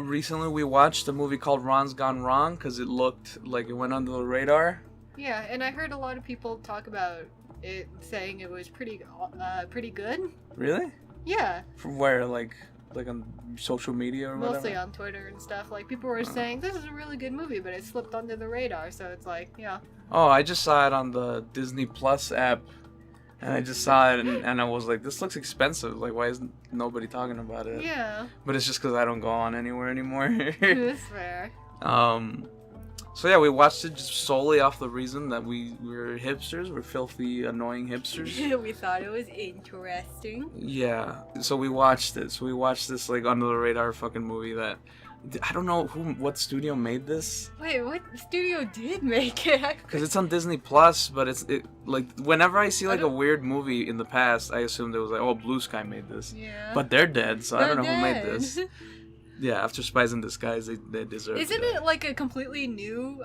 Recently we watched a movie called Ron's Gone Wrong because it looked like it went under the radar. Yeah, and I heard a lot of people talk about it, saying it was pretty good. Really? Yeah. From where? Like on social media or whatever? Mostly on Twitter and stuff. Like, people were saying, this is a really good movie, but it slipped under the radar, so it's like, yeah. Oh, I just saw it on the Disney Plus app, and I just saw it, and I was like, this looks expensive. Like, why isn't nobody talking about it? Yeah. But it's just because I don't go on anywhere anymore. That's fair. So yeah, we watched it just solely off the reason that we're hipsters. We're filthy, annoying hipsters. We thought it was interesting. Yeah. So we watched this. We watched this like under the radar fucking movie that I don't know what studio made this. Wait, what studio did make it? Because it's on Disney Plus, but it like whenever I see like a weird movie in the past, I assumed it was like, oh, Blue Sky made this. Yeah. But they're dead, so I don't know who made dead. this. Yeah, after Spies in Disguise, they deserve. Isn't it like a completely new?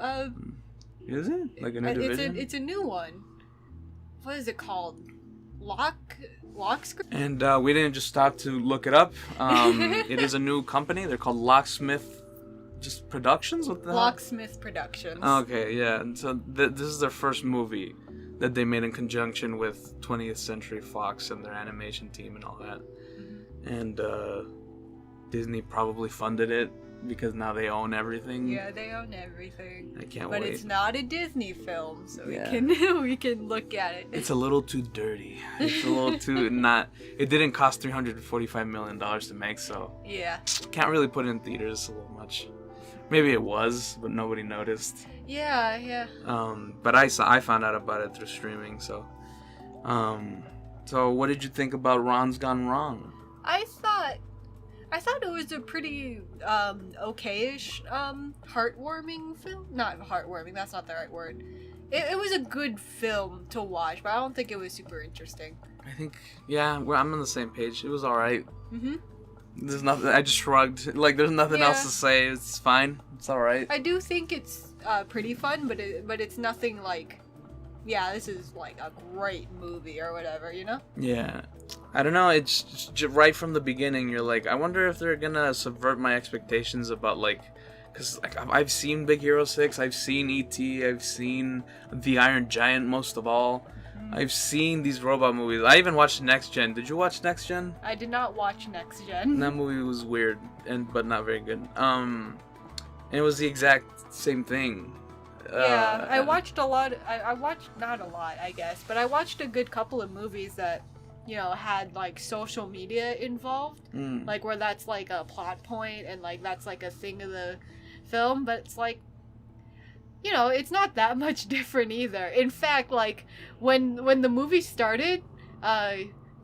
Is it like a new division? It's a new one. What is it called? Locksmith. And we didn't just stop to look it up. It is a new company. They're called Locksmith, just Productions. What the hell? Locksmith Productions. Okay, yeah. And so this is their first movie that they made in conjunction with 20th Century Fox and their animation team and all that. Mm-hmm. And Disney probably funded it because now they own everything. Yeah, they own everything. I can't wait. But it's not a Disney film, so Yeah. we can look at it. It's a little too dirty. It's a little too not. It didn't cost $345 million to make, so yeah, can't really put it in theaters a little much. Maybe it was, but nobody noticed. Yeah. But I found out about it through streaming. So, so what did you think about Ron's Gone Wrong? I thought it was a pretty okayish heartwarming film. Not heartwarming, that's not the right word. It was a good film to watch, but I don't think it was super interesting. I think, yeah, I'm on the same page. It was alright. Mm-hmm. There's nothing, I just shrugged. Like, there's nothing else to say. It's fine. It's alright. I do think it's pretty fun, but it's nothing like, yeah, this is like a great movie or whatever, you know? Yeah. I don't know, it's just right from the beginning, you're like, I wonder if they're gonna subvert my expectations about, like, because like, I've seen Big Hero 6, I've seen E.T., I've seen The Iron Giant most of all. I've seen these robot movies. I even watched Next Gen. Did you watch Next Gen? I did not watch Next Gen. That movie was weird, but not very good. And it was the exact same thing. Yeah, I watched a lot. I watched not a lot, I guess, but I watched a good couple of movies that, you know, had like social media involved, like where that's like a plot point and like that's like a thing of the film. But it's like, you know, it's not that much different either. In fact, like when the movie started,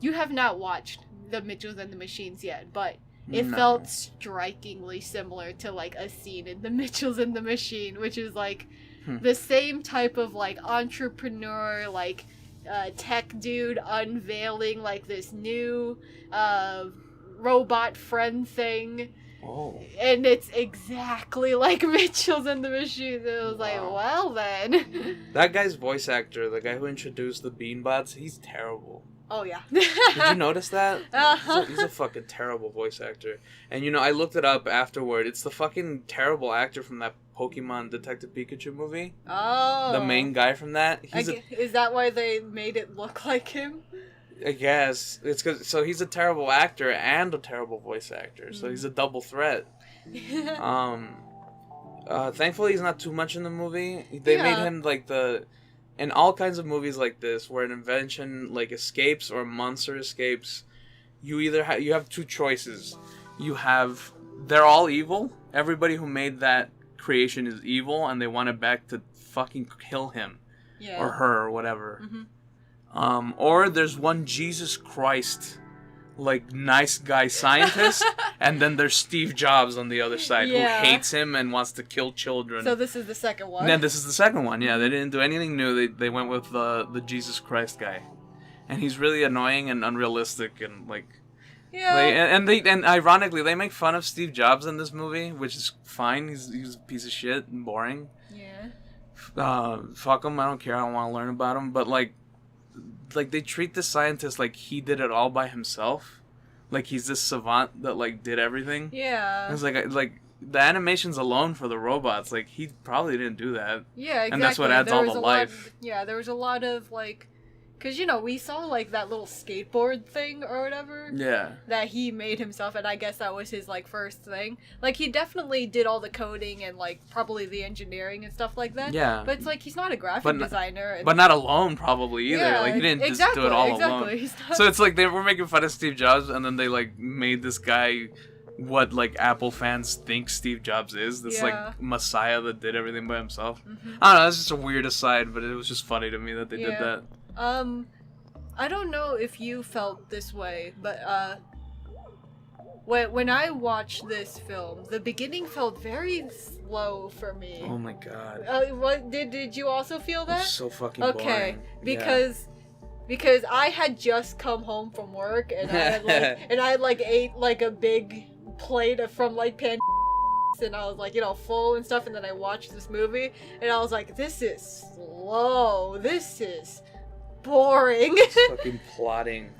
you have not watched The Mitchells and the Machines yet, but it felt strikingly similar to like a scene in The Mitchells and the Machine, which is like the same type of like entrepreneur, like tech dude unveiling like this new robot friend thing. Oh. And it's exactly like Mitchells and the Machines. It was like, well then. That guy's voice actor, the guy who introduced the Beanbots, he's terrible. Oh, yeah. Did you notice that? Uh-huh. He's a fucking terrible voice actor. And you know, I looked it up afterward. It's the fucking terrible actor from that Pokemon Detective Pikachu movie. Oh. The main guy from that. Is that why they made it look like him? I guess. It's so he's a terrible actor and a terrible voice actor. So he's a double threat. Thankfully he's not too much in the movie. They made him like in all kinds of movies like this, where an invention like escapes or a monster escapes, you either you have two choices. You have they're all evil. Everybody who made that creation is evil, and they want it back to fucking kill him or her or whatever. Mm-hmm. Or there's one Jesus Christ, like nice guy scientist, and then there's Steve Jobs on the other side who hates him and wants to kill children. So this is the second one. Yeah, this is the second one. Yeah, they didn't do anything new. They went with the Jesus Christ guy, and he's really annoying and unrealistic and like. Yeah. And ironically they make fun of Steve Jobs in this movie, which is fine. He's a piece of shit and boring. Yeah. Fuck him. I don't care. I don't want to learn about him. But like they treat the scientist like he did it all by himself, like he's this savant that like did everything. Yeah. It's like the animations alone for the robots, like he probably didn't do that. Yeah, exactly. And that's what adds all the life. There was a lot of like, because we saw like that little skateboard thing or whatever. Yeah. That he made himself, and I guess that was his like first thing. Like he definitely did all the coding and like probably the engineering and stuff like that. Yeah. But it's like he's not a graphic designer. And... But not alone probably either. Yeah, like he didn't just do it all alone. So it's like they were making fun of Steve Jobs, and then they like made this guy what like Apple fans think Steve Jobs is. This like messiah that did everything by himself. Mm-hmm. I don't know. That's just a weird aside, but it was just funny to me that they did that. I don't know if you felt this way, but when I watched this film, the beginning felt very slow for me. Oh my god. What did you also feel that? So fucking boring. Okay, because I had just come home from work and I had ate like a big plate from like pan, and I was like full and stuff, and then I watched this movie and I was like, this is slow. This is boring. Fucking plotting.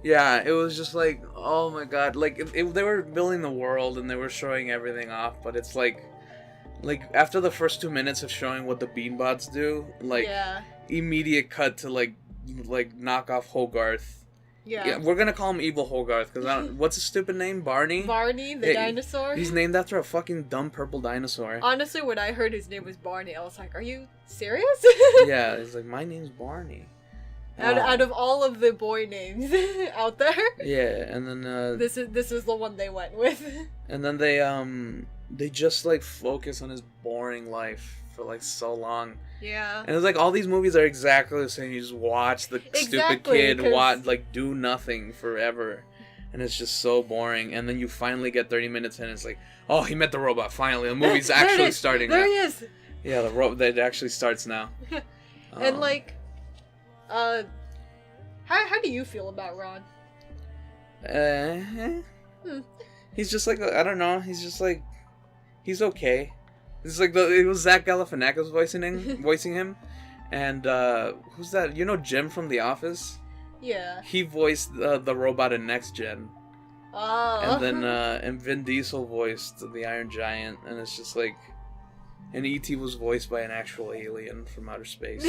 Yeah, it was just like, oh my god, like they were building the world and they were showing everything off, but it's like after the first 2 minutes of showing what the beanbots do, like immediate cut to like knock off Hogarth. Yeah, we're gonna call him Evil Hogarth because what's his stupid name? Barney. Barney, the dinosaur. He's named after a fucking dumb purple dinosaur. Honestly, when I heard his name was Barney, I was like, "Are you serious?" Yeah, he's like, "My name's Barney." Out of all of the boy names out there. Yeah, and then this is the one they went with. And then they just like focus on his boring life for like so long. Yeah. And it's like all these movies are exactly the same. You just watch the stupid kid do nothing forever. And it's just so boring. And then you finally get 30 minutes in and it's like, oh, he met the robot finally. The movie's actually starting now. There he is. Yeah, that actually starts now. And like how do you feel about Ron? He's just like, I don't know, he's just like, he's okay. It's like it was Zach Galifianakis voicing him, and who's that? Jim from The Office? Yeah. He voiced the robot in Next Gen. Oh. And then and Vin Diesel voiced the Iron Giant, and it's just like, and E.T. was voiced by an actual alien from outer space.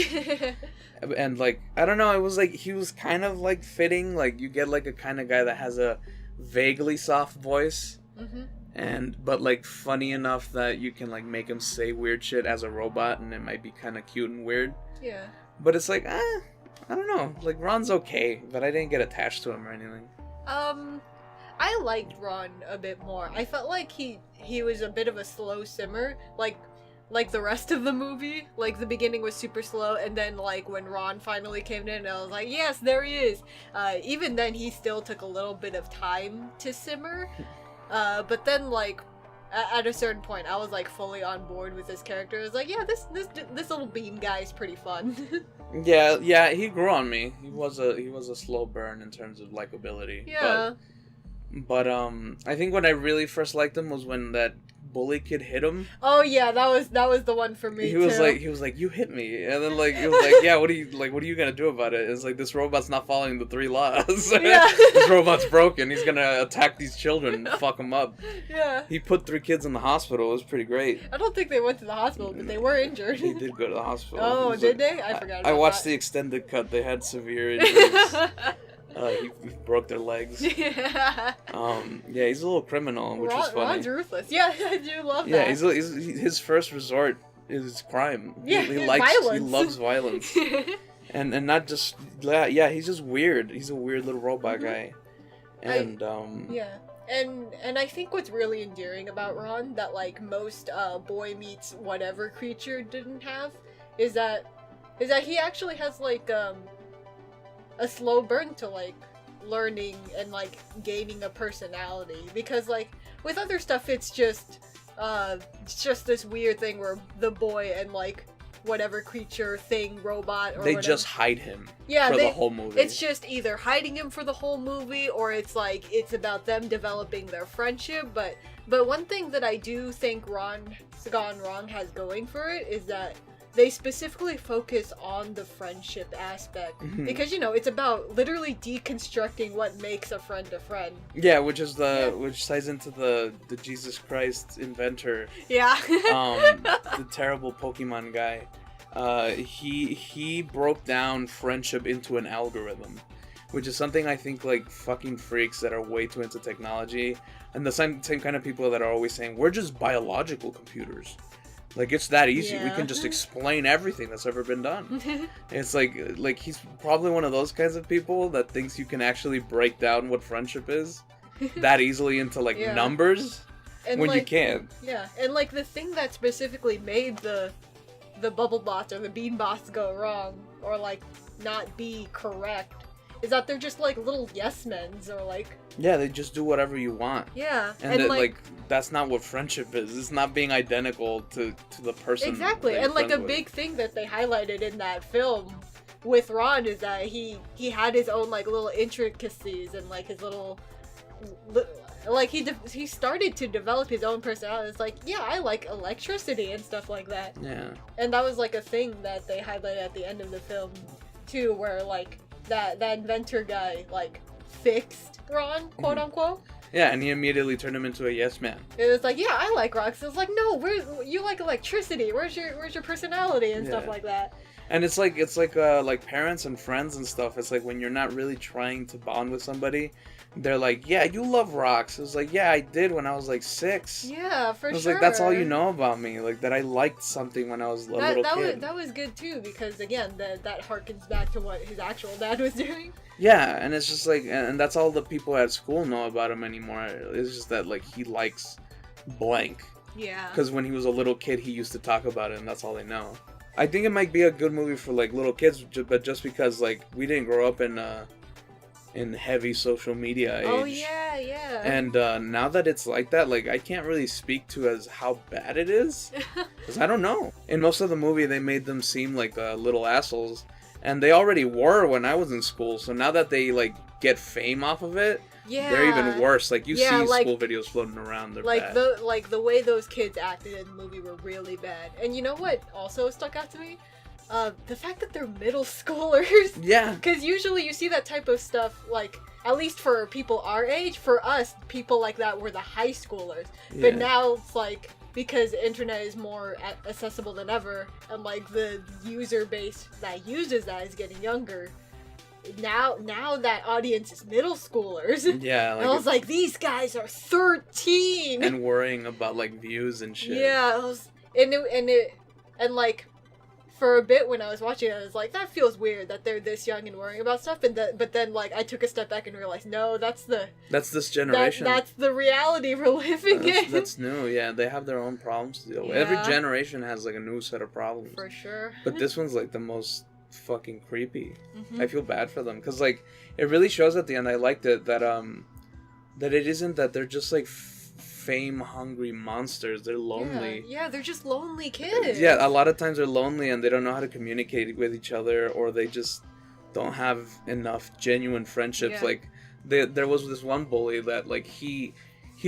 And like, I don't know, it was like he was kind of like fitting. Like you get like a kind of guy that has a vaguely soft voice. Mm-hmm. But like funny enough that you can like make him say weird shit as a robot and it might be kind of cute and weird. Yeah. But it's like, I don't know. Like Ron's okay, but I didn't get attached to him or anything. I liked Ron a bit more. I felt like he was a bit of a slow simmer, like the rest of the movie. Like the beginning was super slow, and then like when Ron finally came in, I was like, yes, there he is. Even then, he still took a little bit of time to simmer. But then, like, at a certain point, I was, like, fully on board with this character. I was like, yeah, this little bean guy is pretty fun. yeah, he grew on me. He was a slow burn in terms of likability. Yeah. But I think when I really first liked him was when that bully kid hit him. Oh yeah, that was the one for me. He was like, you hit me, and then like he was like, yeah, what are you gonna do about it? It's like this robot's not following the 3 laws. Yeah. This robot's broken. He's gonna attack these children, and fuck them up. Yeah. He put 3 kids in the hospital. It was pretty great. I don't think they went to the hospital, but they were injured. They did go to the hospital. Oh, did they? I forgot about I watched that. The extended cut. They had severe injuries. He broke their legs. Yeah. Yeah, he's a little criminal, which is funny. Ron's ruthless. Yeah, I do love that. Yeah, his first resort is crime. Yeah, he loves violence. and not just yeah, he's just weird. He's a weird little robot guy. And yeah. And I think what's really endearing about Ron that like most boy meets whatever creature didn't have is that he actually has like a slow burn to like learning and like gaining a personality, because like with other stuff it's just this weird thing where the boy and like whatever creature thing robot or they whatever, just hide him for the whole movie. It's just either hiding him for the whole movie or it's like it's about them developing their friendship. But one thing that I do think Ron Gone Wrong has going for it is that they specifically focus on the friendship aspect. Because, it's about literally deconstructing what makes a friend a friend. Yeah, which ties into the Jesus Christ inventor. Yeah. The terrible Pokemon guy. He broke down friendship into an algorithm, which is something I think like fucking freaks that are way too into technology, and the same kind of people that are always saying we're just biological computers. Like, it's that easy. Yeah. We can just explain everything that's ever been done. It's like he's probably one of those kinds of people that thinks you can actually break down what friendship is that easily into like numbers and when like, you can't. Yeah, and like the thing that specifically made the bubble bots or the bean bots go wrong or like not be correct is that they're just like little yes men's or like they just do whatever you want. Yeah, and like that's not what friendship is. It's not being identical to the person. Exactly, and like a big thing that they highlighted in that film with Ron is that he had his own like little intricacies and like his little like he started to develop his own personality. It's like, yeah, I like electricity and stuff like that. Yeah, and that was like a thing that they highlighted at the end of the film too, where like that inventor guy like fixed Ron, quote unquote. Yeah, and he immediately turned him into a yes man. It was like, yeah, I like rocks. It was like, no, you like electricity. Where's your personality and stuff like that. And it's like parents and friends and stuff. It's like when you're not really trying to bond with somebody, they're like, yeah, you love rocks. It was like, yeah, I did when I was like 6. Yeah, for sure. It was like, that's all you know about me. Like, that I liked something when I was a little kid. That was good too, because again, that harkens back to what his actual dad was doing. Yeah, and it's just like, and that's all the people at school know about him anymore. It's just that, like, he likes blank. Yeah. Because when he was a little kid, he used to talk about it, and that's all they know. I think it might be a good movie for, like, little kids, but just because, like, we didn't grow up in heavy social media age. Oh, yeah, yeah. And now that it's like that, like, I can't really speak to as how bad it is. Because I don't know. In most of the movie, they made them seem like little assholes. And they already were when I was in school. So now that they, like, get fame off of it, they're even worse. Like, you see like, school videos floating around, they're like bad. The way those kids acted in the movie were really bad. And you know what also stuck out to me? The fact that they're middle schoolers. Yeah. Because usually you see that type of stuff, like, at least for people our age, for us, people like that were the high schoolers. Yeah. But now it's like, because the internet is more accessible than ever, and like the user base that uses that is getting younger, now that audience is middle schoolers. Yeah. Like, I was like, these guys are 13! And worrying about, like, views and shit. Yeah, and like, for a bit when I was watching it, I was like, that feels weird that they're this young and worrying about stuff. But then like I took a step back and realized, no, that's this generation. That's the reality we're living in. That's new. Yeah, they have their own problems to deal with. Every generation has like a new set of problems. For sure. But this one's like the most fucking creepy. Mm-hmm. I feel bad for them because like it really shows at the end. I liked it that it isn't that they're just like fame-hungry monsters. They're lonely. Yeah, they're just lonely kids. Yeah, a lot of times they're lonely and they don't know how to communicate with each other, or they just don't have enough genuine friendships. Yeah. Like, there was this one bully that, like, he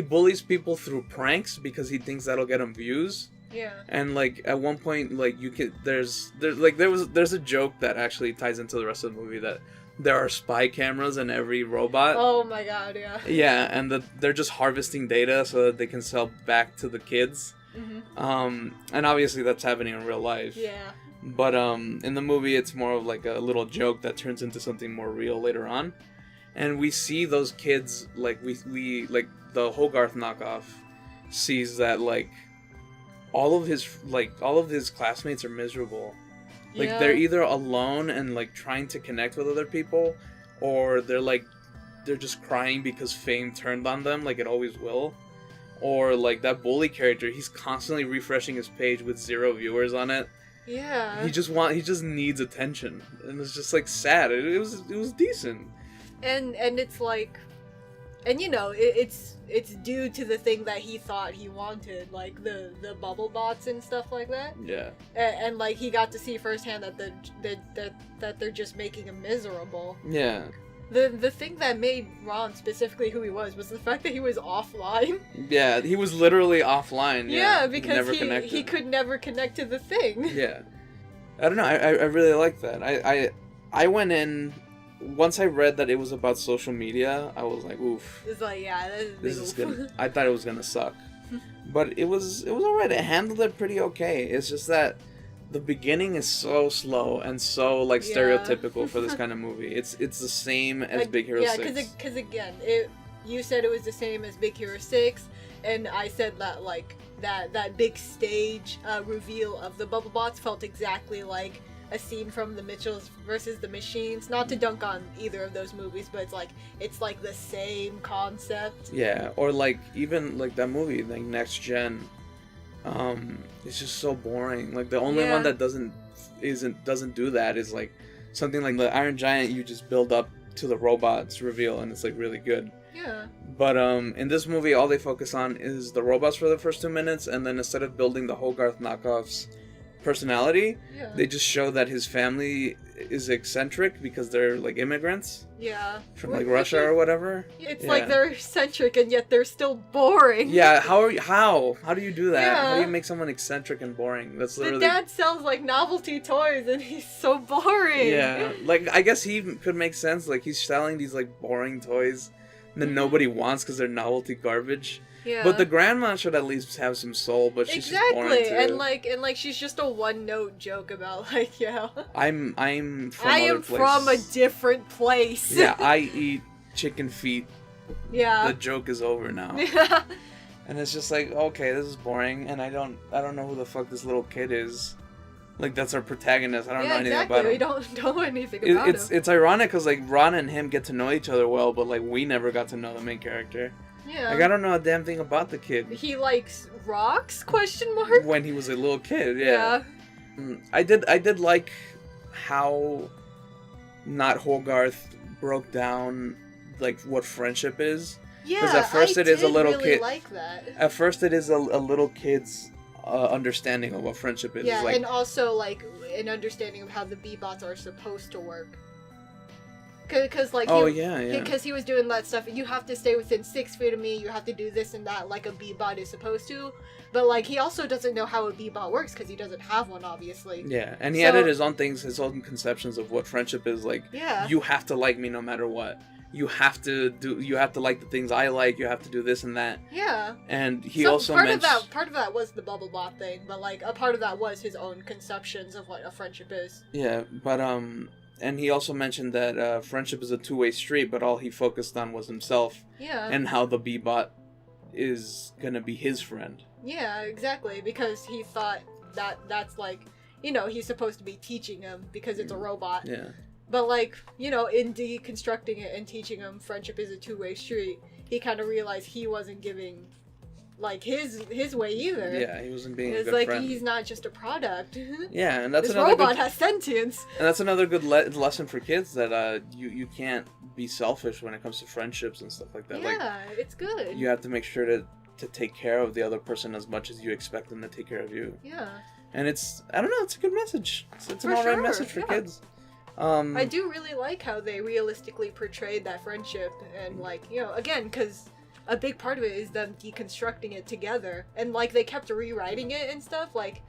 bullies people through pranks because he thinks that'll get him views. Yeah. And, like, at one point, like, there's a joke that actually ties into the rest of the movie that there are spy cameras in every robot. Oh my god, yeah. Yeah, and they're just harvesting data so that they can sell back to the kids. Mm-hmm. And obviously that's happening in real life. Yeah. But in the movie it's more of like a little joke that turns into something more real later on. And we see those kids, like we like the Hogarth knockoff sees that like all of his classmates are miserable. Like, they're either alone and, like, trying to connect with other people, or they're just crying because fame turned on them, like it always will. Or, like, that bully character, he's constantly refreshing his page with 0 viewers on it. Yeah. He just needs attention. And it's just, like, sad. It was decent. And it's, like... And, you know, it's due to the thing that he thought he wanted, like the bubble bots and stuff like that. Yeah. And like, he got to see firsthand that they're just making him miserable. Yeah. The thing that made Ron specifically who he was the fact that he was offline. Yeah, he was literally offline. Yeah, because he could never connect to the thing. Yeah. I don't know. I really like that. I went in. Once I read that it was about social media, I was like, oof. It's like, yeah, this is gonna. I thought it was gonna suck, but it was alright. It handled it pretty okay. It's just that the beginning is so slow and so like stereotypical for this kind of movie. It's the same as Big Hero 6. Yeah, because again, you said it was the same as Big Hero 6, and I said that like that big stage reveal of the Bubble Bots felt exactly like a scene from The Mitchells versus the Machines. Not to dunk on either of those movies, but it's like the same concept. Yeah, or like even like that movie, like Next Gen. It's just so boring. Like the only one that doesn't do that is like something like the Iron Giant. You just build up to the robots reveal, and it's like really good. Yeah. But in this movie, all they focus on is the robots for the first 2 minutes, and then instead of building the Hogarth knockoff's personality, they just show that his family is eccentric because they're like immigrants. Yeah. From like Russia or whatever. It's like they're eccentric and yet they're still boring. Yeah, how do you do that? Yeah. How do you make someone eccentric and boring? That's literally. The dad sells like novelty toys and he's so boring. Yeah, like I guess he could make sense. Like he's selling these like boring toys that nobody wants because they're novelty garbage. Yeah. But the grandma should at least have some soul, but she's just boring too. Exactly, and like she's just a one-note joke about like, I'm from a different place. Yeah, I eat chicken feet. Yeah. The joke is over now. Yeah. And it's just like, okay, this is boring, and I don't know who the fuck this little kid is. Like that's our protagonist. I don't know anything about him. We don't know anything about him. It's ironic because like Ron and him get to know each other well, but like we never got to know the main character. Yeah. Like I don't know a damn thing about the kid. He likes rocks? Question mark. When he was a little kid, yeah. I did like how not Hogarth broke down like what friendship is. Yeah. Because at first it is a little really kid. Like that. At first it is a little kid's understanding of what friendship is. Yeah, like, and also like an understanding of how the B-bots are supposed to work. Because like because he was doing that stuff. You have to stay within 6 feet of me. You have to do this and that, like a B-bot is supposed to. But like he also doesn't know how a B-bot works because he doesn't have one, obviously. Yeah, and he added his own things, his own conceptions of what friendship is. Like, you have to like me no matter what. You have to like the things I like. You have to do this and that. Yeah. And he also mentioned part of that was the bubble bot thing, but like a part of that was his own conceptions of what a friendship is. Yeah, but and he also mentioned that friendship is a two-way street, but all he focused on was himself. Yeah. And how the B-bot is gonna be his friend. Yeah, exactly, because he thought that's like, he's supposed to be teaching him because it's a robot. Yeah. But like, in deconstructing it and teaching him friendship is a two-way street, he kind of realized he wasn't giving like his way either. Yeah, he wasn't being a good like friend. He's not just a product. Yeah, and that's this another robot has sentience. And that's another good lesson for kids that you can't be selfish when it comes to friendships and stuff like that. Yeah, like, it's good. You have to make sure to take care of the other person as much as you expect them to take care of you. Yeah. And it's a good message. It's an alright message for kids. I do really like how they realistically portrayed that friendship, and like, again, because a big part of it is them deconstructing it together, and like they kept rewriting it and stuff, like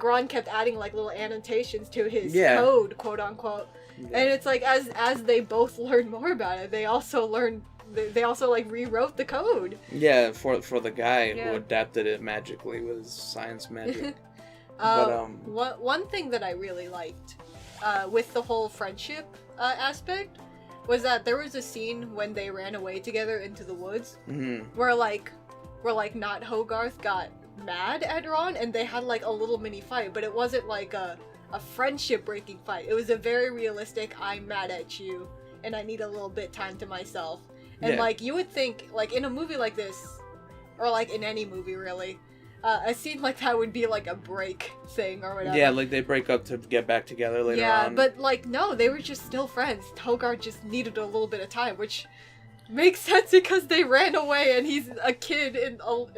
Ron kept adding like little annotations to his code, quote unquote, and it's like as they both learned more about it, they also like rewrote the code. Yeah, for the guy who adapted it magically with his science magic. One thing that I really liked with the whole friendship aspect was that there was a scene when they ran away together into the woods, where not Hogarth got mad at Ron and they had like a little mini fight, but it wasn't like a friendship breaking fight. It was a very realistic, I'm mad at you and I need a little bit time to myself. And like you would think like in a movie like this, or like in any movie really, a scene like that would be like a break thing or whatever. Yeah, like they break up to get back together later on. Yeah, but like no, they were just still friends. Hogarth just needed a little bit of time, which makes sense because they ran away and he's a kid in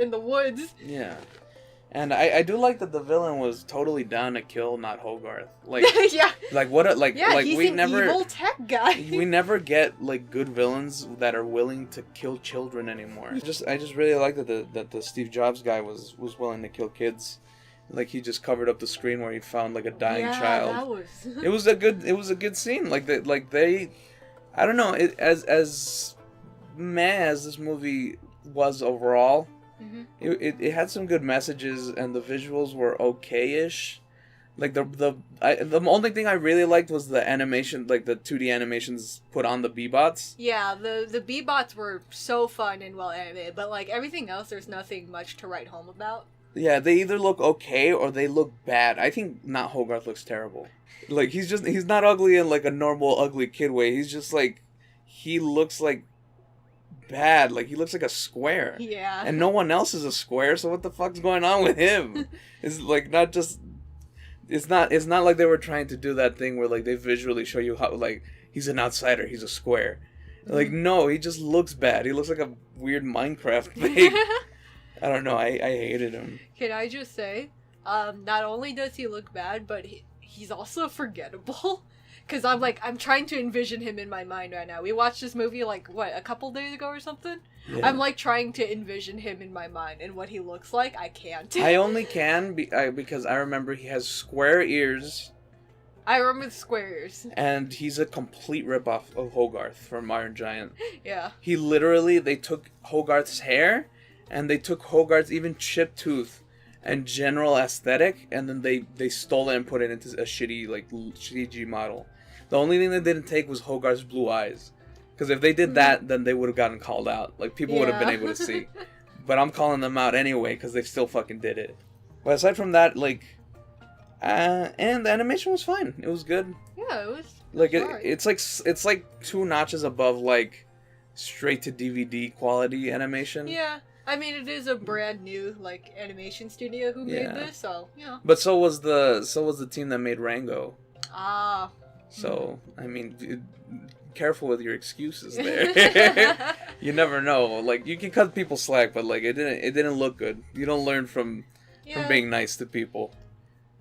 the woods. Yeah. And I do like that the villain was totally down to kill not Hogarth. Like yeah. Like what a like he's we an never evil tech guy. We never get like good villains that are willing to kill children anymore. I just really like that the Steve Jobs guy was willing to kill kids. Like he just covered up the screen where he found like a dying child. That was. It was a good scene. Like they, I don't know. It as meh as this movie was overall, it had some good messages and the visuals were okay-ish. Like the only thing I really liked was the animation, like the 2D animations put on the B-bots. Yeah, the B-bots were so fun and well animated, but like everything else, there's nothing much to write home about. Yeah, they either look okay or they look bad. I think not Hogarth looks terrible. Like he's not ugly in like a normal ugly kid way. He's just like he looks like bad. Like he looks like a square. Yeah. And no one else is a square, so what the fuck's going on with him? It's like not just it's not like they were trying to do that thing where like they visually show you how like he's an outsider, he's a square. Like no, he just looks bad. He looks like a weird Minecraft thing. I don't know. I hated him. Can I just say, not only does he look bad, but he's also forgettable. Because I'm trying to envision him in my mind right now. We watched this movie like a couple days ago or something. Yeah. I'm like trying to envision him in my mind and what he looks like. I can't. I only can because I remember he has square ears. I remember the square ears. And he's a complete ripoff of Hogarth from Iron Giant. Yeah. He literally, they took Hogarth's hair, and they took Hogarth's even chipped tooth and general aesthetic, and then they stole it and put it into a shitty CG model. The only thing they didn't take was Hogarth's blue eyes. Because if they did that, then they would have gotten called out. Like, people would have been able to see. But I'm calling them out anyway, because they still fucking did it. But aside from that, like... and the animation was fine. It was good. Yeah, it was... Like, it's like 2 notches above, like, straight-to-DVD quality animation. Yeah. I mean, it is a brand new, like, animation studio who made this, so, you know. But so was the team that made Rango. Ah. So, I mean... Careful with your excuses there. You never know. Like, you can cut people slack, but like it didn't look good. You don't learn from being nice to people.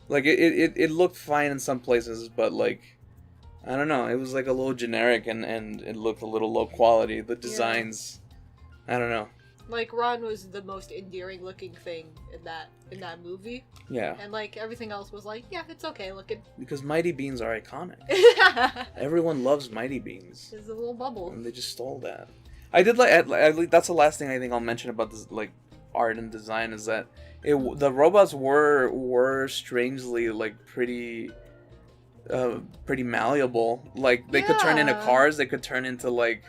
Like it looked fine in some places, but like I don't know, it was like a little generic and it looked a little low quality. The designs, I don't know. Like Ron was the most endearing looking thing in that movie. Yeah. And like everything else was like, yeah, it's okay looking. Because Mighty Beans are iconic. Everyone loves Mighty Beans. There's a little bubble. And they just stole that. I did like that's the last thing I think I'll mention about this like art and design is that the robots were strangely like pretty malleable. Like they could turn into cars, they could turn into like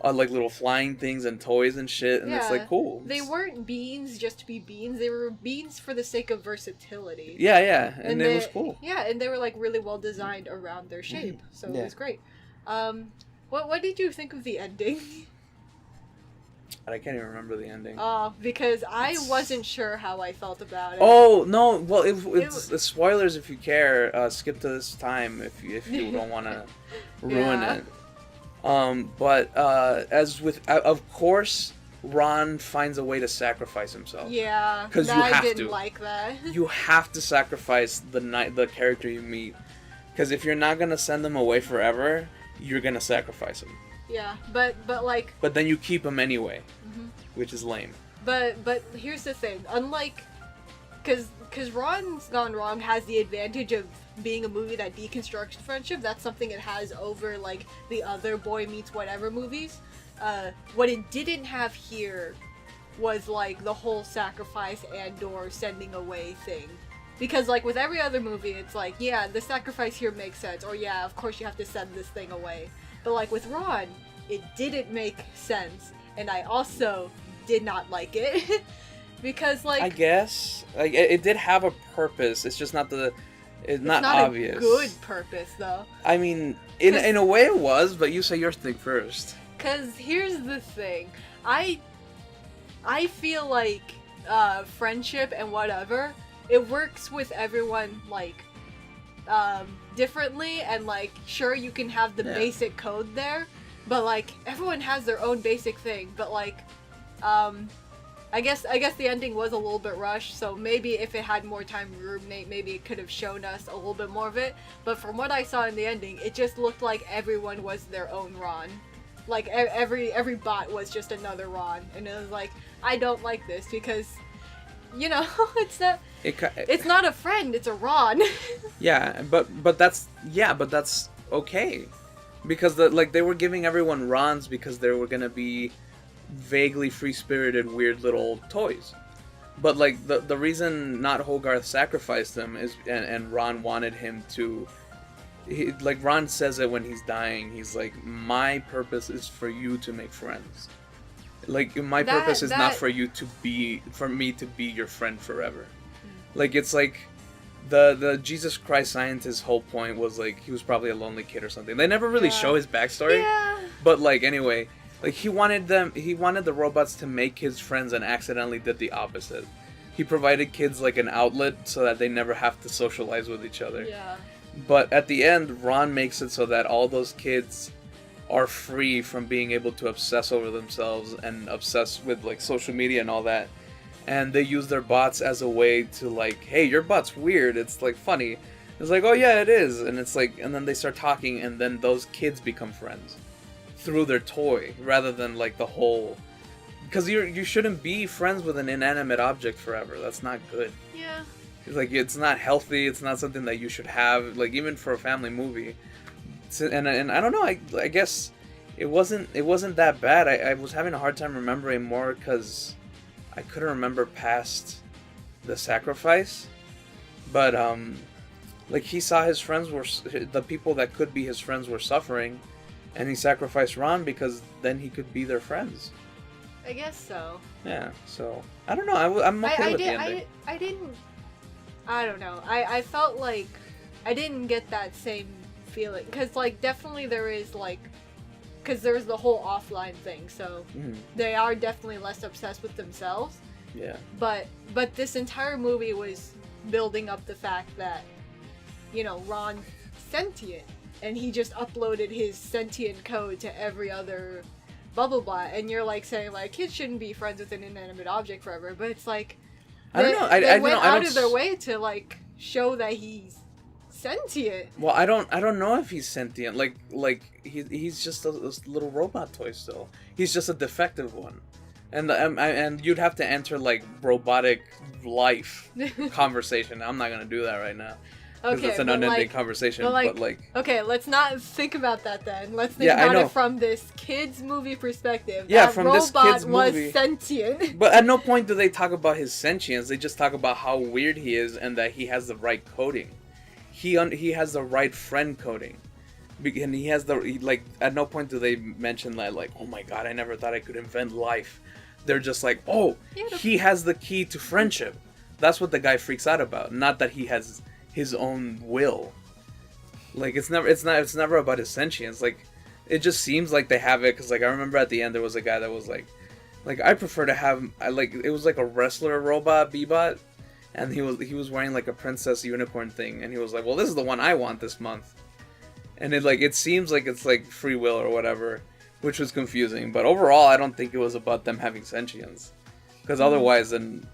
little flying things and toys and shit, and it's like cool. They weren't beans just to be beans. They were beans for the sake of versatility. Yeah, and it was cool. Yeah, and they were like really well designed around their shape, so it was great. What did you think of the ending? I can't even remember the ending. Oh, because I wasn't sure how I felt about it. Oh no! Well, it's spoilers if you care. Skip to this time if you don't want to ruin it. But as with, of course, Ron finds a way to sacrifice himself. Yeah, because you have I didn't to. like that. You have to sacrifice the character you meet, because if you're not gonna send them away forever, you're gonna sacrifice them. Yeah, but like. But then you keep them anyway, which is lame. But here's the thing, unlike, because Ron's Gone Wrong has the advantage of being a movie that deconstructs friendship. That's something it has over like the other Boy Meets Whatever movies. What it didn't have here was like the whole sacrifice and or sending away thing. Because like with every other movie, it's like, yeah, the sacrifice here makes sense, or yeah, of course you have to send this thing away. But like with Ron, it didn't make sense, and I also did not like it. Because like, I guess like it did have a purpose. It's just not It's not obvious. A good purpose, though. I mean, in a way it was, but you say your thing first. Because here's the thing. I feel like friendship and whatever, it works with everyone, like, differently. And, like, sure, you can have the basic code there. But, like, everyone has their own basic thing. But, like, I guess the ending was a little bit rushed, so maybe if it had more time to ruminate, maybe it could have shown us a little bit more of it. But from what I saw in the ending, it just looked like everyone was their own Ron. Like, every bot was just another Ron. And it was like, I don't like this, because you know, it's not a friend, it's a Ron. Yeah, but that's okay. Because they were giving everyone Rons because they were gonna be vaguely free-spirited, weird little toys. But like the reason not Hogarth sacrificed them is and Ron wanted him to. Like Ron says it when he's dying. He's like, my purpose is for you to make friends. Like my purpose is not for me to be your friend forever. Like it's like the Jesus Christ scientist whole point was like he was probably a lonely kid or something. They never really show his backstory. Yeah. But like anyway, like he wanted the robots to make his friends and accidentally did the opposite. He provided kids like an outlet so that they never have to socialize with each other. Yeah. But at the end, Ron makes it so that all those kids are free from being able to obsess over themselves and obsess with like social media and all that. And they use their bots as a way to like, hey, your bot's weird. It's like funny. It's like, oh yeah, it is. And it's like, and then they start talking, and then those kids become friends through their toy rather than like the whole. Because you shouldn't be friends with an inanimate object forever. That's not good. Yeah. Like it's not healthy. It's not something that you should have. Like even for a family movie. And I don't know. I guess it wasn't that bad. I was having a hard time remembering more because I couldn't remember past the sacrifice. But like he saw his friends the people that could be his friends were suffering, and he sacrificed Ron because then he could be their friends. I guess so. Yeah. So I don't know. I'm okay with the ending. I don't know. I felt like I didn't get that same feeling. Because, like, definitely there is, like... Because there's the whole offline thing, so... They are definitely less obsessed with themselves. Yeah. But this entire movie was building up the fact that, you know, Ron's sentient. And he just uploaded his sentient code to every other bubble bot. And you're, like, saying, like, kids shouldn't be friends with an inanimate object forever. But it's like... I don't know. They went out of their way to like show that he's sentient. Well, I don't know if he's sentient. Like he's just a little robot toy still. He's just a defective one, and you'd have to enter like robotic life conversation. I'm not gonna do that right now. Because it's an unending conversation, but like... Okay, let's not think about that then. Let's think about it from this kid's movie perspective. Yeah, that from robot this kid's was movie. Sentient. But at no point do they talk about his sentience. They just talk about how weird he is and that he has the right coding. He has the right friend coding. And he has at no point do they mention that, like, oh my god, I never thought I could invent life. They're just like, oh, he has the key to friendship. That's what the guy freaks out about. Not that he has... his own will. Like it's never about his sentience. Like it just seems like they have it because like I remember at the end there was a guy that was like I prefer to have it was like a wrestler robot Bebot, and he was wearing like a princess unicorn thing, and he was like, well, this is the one I want this month, and it seems like it's like free will or whatever, which was confusing. But overall, I don't think it was about them having sentience, because otherwise then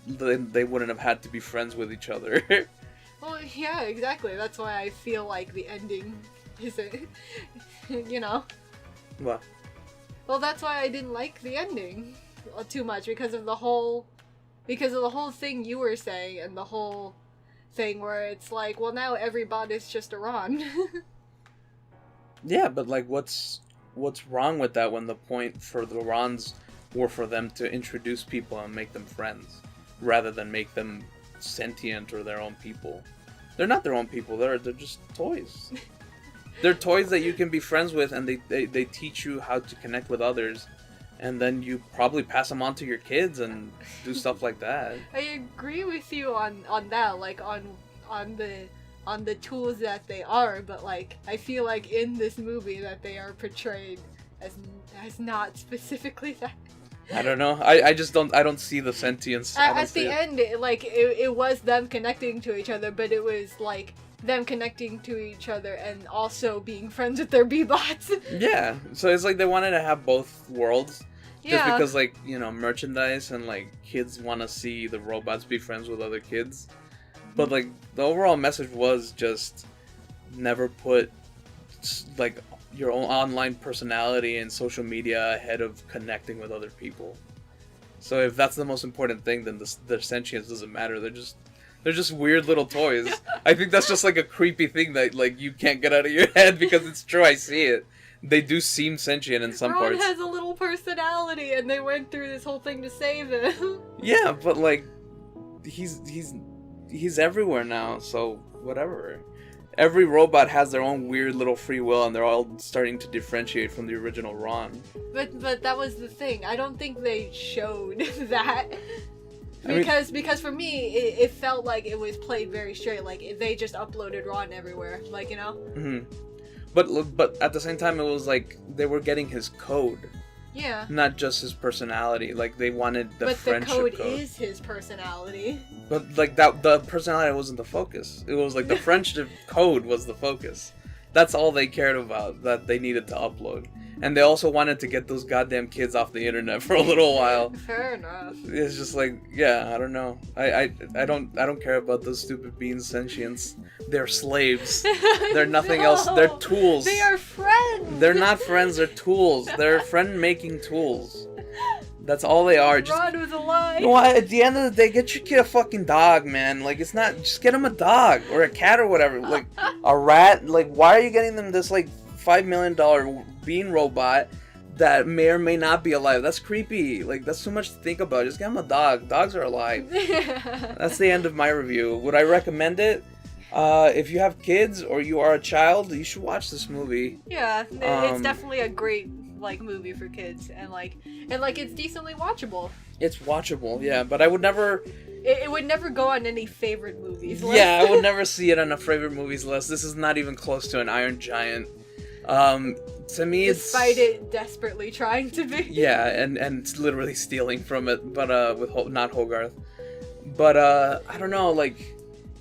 they wouldn't have had to be friends with each other. Well, yeah, exactly. That's why I feel like the ending isn't, you know. What? Well, that's why I didn't like the ending too much because of the whole thing you were saying and the whole thing where it's like, well, now every bot is just a Ron. Yeah, but like, what's wrong with that when the point for the Rons were for them to introduce people and make them friends, rather than make them sentient or their own people? They're not their own people. They're just toys. They're toys that you can be friends with, and they teach you how to connect with others, and then you probably pass them on to your kids and do stuff like that. I agree with you on that, like on the tools that they are, but like I feel like in this movie that they are portrayed as not specifically that. I don't know. I don't see the sentience. At the end, it was them connecting to each other, but it was like them connecting to each other and also being friends with their B-bots. Yeah, so it's like they wanted to have both worlds. Yeah. Just because, like, you know, merchandise and, like, kids want to see the robots be friends with other kids. But, like, the overall message was just never put, like, your own online personality and social media ahead of connecting with other people. So if that's the most important thing, then their sentience doesn't matter. They're just weird little toys. I think that's just like a creepy thing that like you can't get out of your head because it's true. I see it. They do seem sentient in some Ron parts. has a little personality, and they went through this whole thing to save him. Yeah, but like, he's everywhere now. So whatever. Every robot has their own weird little free will, and they're all starting to differentiate from the original Ron. But that was the thing. I don't think they showed that. Because for me, it felt like it was played very straight. Like, they just uploaded Ron everywhere. Like, you know? Mm-hmm. But at the same time, it was like they were getting his code. Yeah. Not just his personality. Like, they wanted the friendship code. But the code is his personality. But, like, the personality wasn't the focus. It was, like, the friendship code was the focus. That's all they cared about, that they needed to upload. And they also wanted to get those goddamn kids off the internet for a little while. Fair enough. It's just like, yeah, I don't know. I don't care about those stupid beings' sentience. They're slaves. They're nothing else. They're tools. They are friends. They're not friends, they're tools. They're friend-making tools. That's all they are. Ron was alive. You know what? At the end of the day, get your kid a fucking dog, man. Like, it's not... Just get him a dog. Or a cat or whatever. Like, a rat. Like, why are you getting them this, like, $5 million bean robot that may or may not be alive? That's creepy. Like, that's too much to think about. Just get him a dog. Dogs are alive. That's the end of my review. Would I recommend it? If you have kids or you are a child, you should watch this movie. Yeah, it's definitely a great like movie for kids, and it's decently watchable. It's watchable, yeah, but I would never... It would never go on any favorite movies list. Yeah, I would never see it on a favorite movies list. This is not even close to an Iron Giant. To me, despite it desperately trying to be. Yeah, and literally stealing from it, but with not Hogarth. But I don't know, like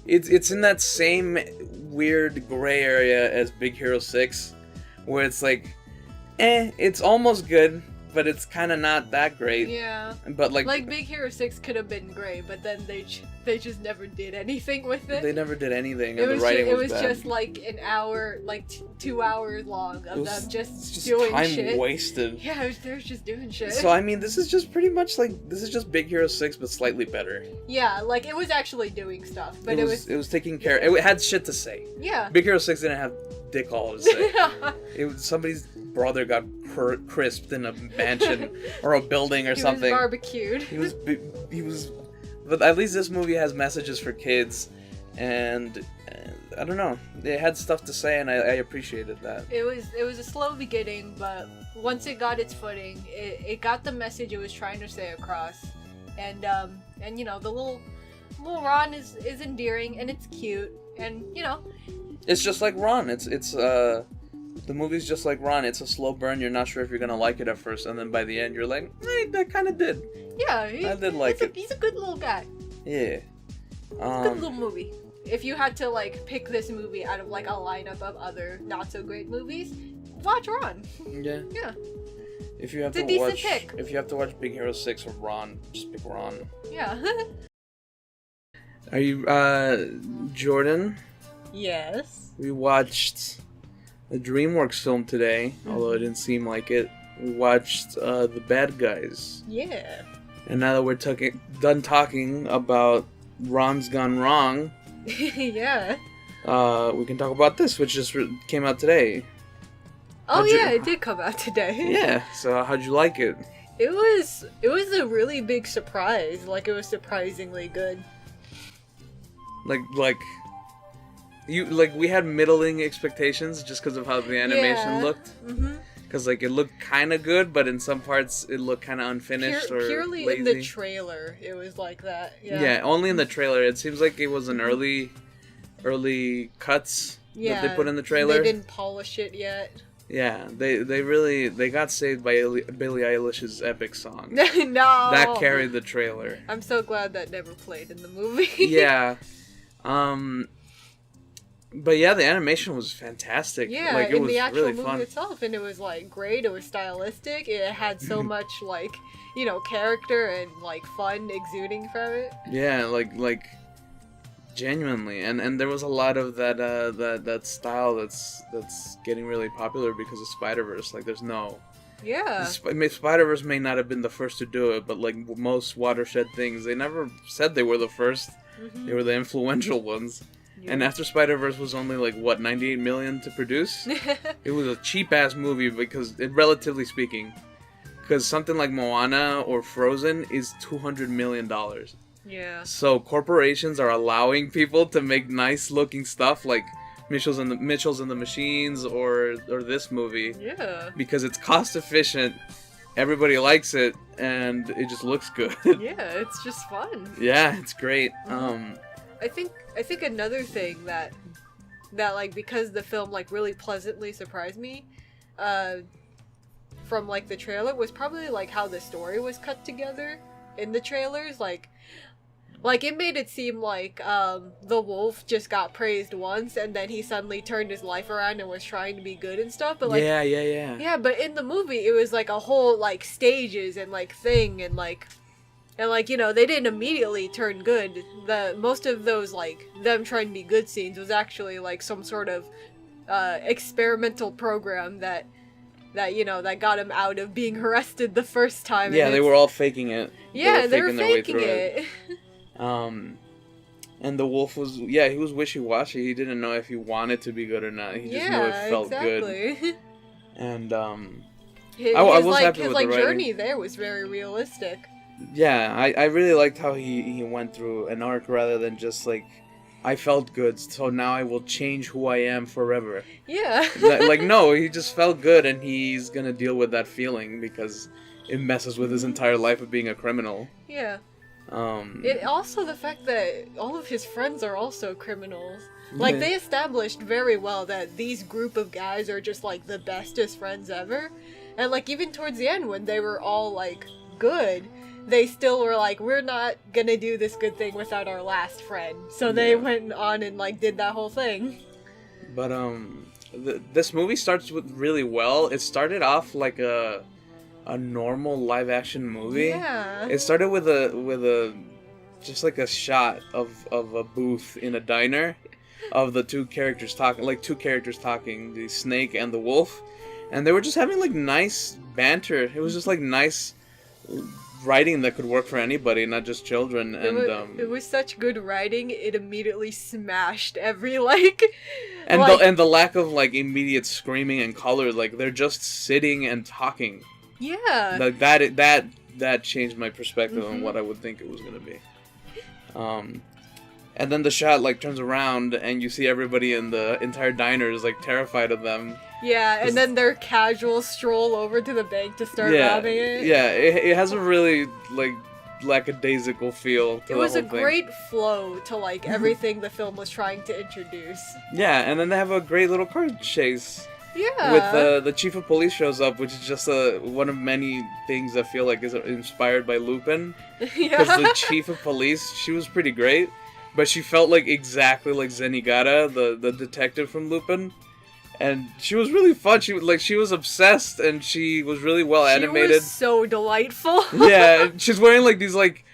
it's in that same weird gray area as Big Hero 6, where it's like, it's almost good, but it's kind of not that great. Yeah. But like Big Hero 6 could have been great, but then they just never did anything with it. They never did anything, and the writing was bad. It was just like an hour, like 2 hours long of them just doing time shit. Time wasted. Yeah, they're just doing shit. So I mean, this is just pretty much like just Big Hero 6, but slightly better. Yeah, like it was actually doing stuff, but it was taking care. It had shit to say. Yeah. Big Hero 6 didn't have dick all to say. Somebody's brother got crisped in a mansion or a building or something. He was barbecued. He was. But at least this movie has messages for kids, and I don't know. It had stuff to say, and I appreciated that. It was a slow beginning, but once it got its footing, it got the message it was trying to say across, and you know the little Ron is endearing and it's cute, and you know. It's just like Ron. The movie's just like Ron. It's a slow burn. You're not sure if you're gonna like it at first, and then by the end, you're like, that kind of did. Yeah, I did like it. He's a good little guy. Yeah. Good little movie. If you had to like pick this movie out of like a lineup of other not so great movies, watch Ron. Yeah. Yeah. If you have it's to a watch, decent pick. If you have to watch Big Hero 6 or Ron, just pick Ron. Yeah. Are you Jordan? Yes. We watched a DreamWorks film today, although it didn't seem like it. We watched The Bad Guys. Yeah. And now that we're done talking about Ron's Gone Wrong, yeah. We can talk about this, which just came out today. Oh yeah, it did come out today. Yeah. So how'd you like it? It was a really big surprise. Like it was surprisingly good. We had middling expectations just because of how the animation looked. Mm-hmm. Because it looked kind of good, but in some parts it looked kind of unfinished or purely lazy. In the trailer, it was like that. Yeah. Yeah, only in the trailer. It seems like it was an early cuts that they put in the trailer. They didn't polish it yet. Yeah, they got saved by Billie Eilish's epic song. No. That carried the trailer. I'm so glad that never played in the movie. Yeah. But yeah, the animation was fantastic. Yeah, it in was the actual really movie fun. itself, and it was great. It was stylistic. It had so much character and fun exuding from it. Yeah, genuinely, and there was a lot of that style that's getting really popular because of Spider-Verse. There's no Yeah. Spider-Verse may not have been the first to do it, but like most watershed things, they never said they were the first. Mm-hmm. They were the influential ones. Yeah. And after Spider-Verse was only like, what, 98 million to produce? It was a cheap-ass movie because, relatively speaking, because something like Moana or Frozen is $200 million. Yeah. So corporations are allowing people to make nice-looking stuff like Mitchell's and the Machines or this movie. Yeah. Because it's cost-efficient, everybody likes it, and it just looks good. Yeah, it's just fun. Yeah, it's great. I think another thing that like, because the film like really pleasantly surprised me from like the trailer was probably like how the story was cut together in the trailers. Like it made it seem like the wolf just got praised once and then he suddenly turned his life around and was trying to be good and stuff. But like yeah, but in the movie it was like a whole like stages and like thing and like you know, they didn't immediately turn good. Most of those like them trying to be good scenes was actually like some sort of experimental program that you know, that got him out of being arrested the first time. Yeah, they were all faking it. Yeah, they were faking it. And the wolf was, he was wishy-washy. He didn't know if he wanted to be good or not. He just knew it felt good. And his I was happy with his the journey there was very realistic. Yeah, I really liked how he went through an arc rather than just like, I felt good, so now I will change who I am forever. Yeah. Like, no, he just felt good and he's gonna deal with that feeling because it messes with his entire life of being a criminal. Yeah. It also the fact that all of his friends are also criminals. Like, they established very well that these group of guys are just, like, the bestest friends ever. And, like, even towards the end when they were all, like, good, they still were like, we're not gonna do this good thing without our last friend. So they went on and, like, did that whole thing. But, this movie starts with really well. It started off like a normal live action movie. Yeah. It started with a just like a shot of a booth in a diner of the two characters talking, the snake and the wolf, and they were just having like nice banter. It was just like nice writing that could work for anybody, not just children. It was such good writing. It immediately smashed every like and the lack of like immediate screaming and color. Like they're just sitting and talking. Yeah. Like that changed my perspective on what I would think it was gonna be. And then the shot like turns around and you see everybody in the entire diner is like terrified of them. Yeah, and then their casual stroll over to the bank to start robbing it. Yeah, it has a really like lackadaisical feel to it was the a whole thing. great flow to like everything the film was trying to introduce. Yeah, and then they have a great little car chase. Yeah. With the chief of police shows up, which is just one of many things I feel like is inspired by Lupin. Because the chief of police, she was pretty great, but she felt like exactly like Zenigata, the detective from Lupin. And she was really fun. She was obsessed, and she was really well animated. She was so delightful. Yeah, she's wearing like these like